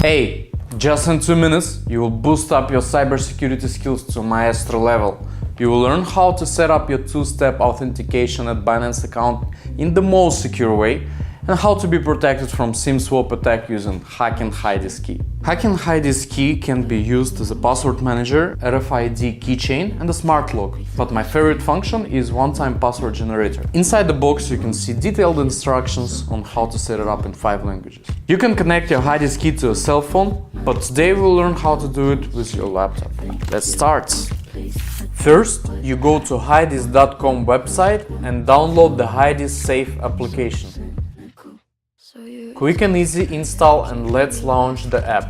Hey, just in 2 minutes, you will boost up your cybersecurity skills to maestro level. You will learn how to set up your two-step authentication at Binance account in the most secure way and how to be protected from SIM swap attack using Hacken Hideez key. Hacken Hideez key can be used as a password manager, RFID keychain and a smart lock, but my favorite function is one-time password generator. Inside the box you can see detailed instructions on how to set it up in 5 languages. You can connect your Hideez key to a cell phone, but today we'll learn how to do it with your laptop. Let's start! First, you go to hideez.com website and download the Hideez Safe application. Quick and easy install, and let's launch the app.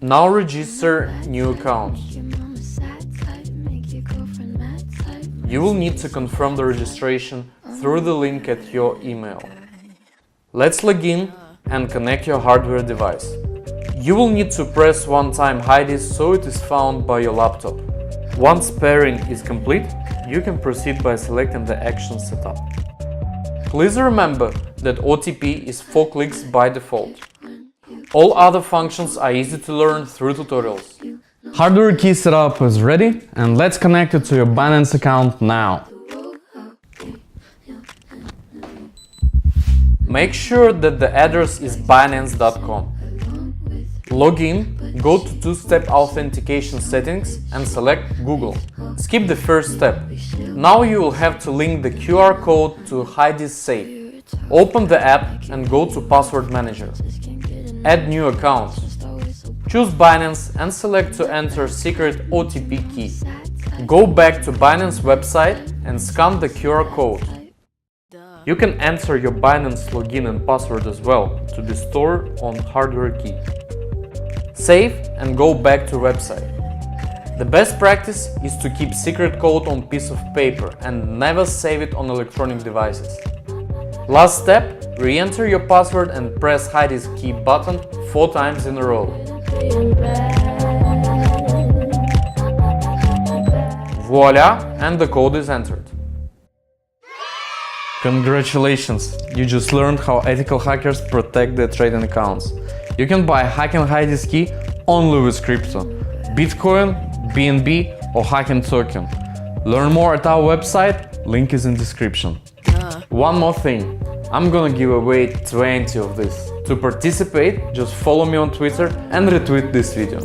Now register new account. You will need to confirm the registration through the link at your email. Let's log in and connect your hardware device. You will need to press one time Hideez so it is found by your laptop. Once pairing is complete, you can proceed by selecting the action setup. Please remember that OTP is 4 clicks by default. All other functions are easy to learn through tutorials. Hardware key setup is ready, and let's connect it to your Binance account now. Make sure that the address is binance.com. Log in, go to two-step authentication settings and select Google. Skip the first step. Now you will have to link the QR code to Hideez Safe. Open the app and go to Password Manager. Add new account. Choose Binance and select to enter secret OTP key. Go back to Binance website and scan the QR code. You can enter your Binance login and password as well to be stored on hardware key. Save and go back to website. The best practice is to keep secret code on piece of paper and never save it on electronic devices. Last step, re-enter your password and press Hideez key button 4 times in a row. Voila, and the code is entered. Congratulations! You just learned how ethical hackers protect their trading accounts. You can buy Hacken Hideez key only with crypto, Bitcoin, BNB or Hacken token. Learn more at our website, link is in description. One more thing, I'm gonna give away 20 of this. To participate, just follow me on Twitter and retweet this video.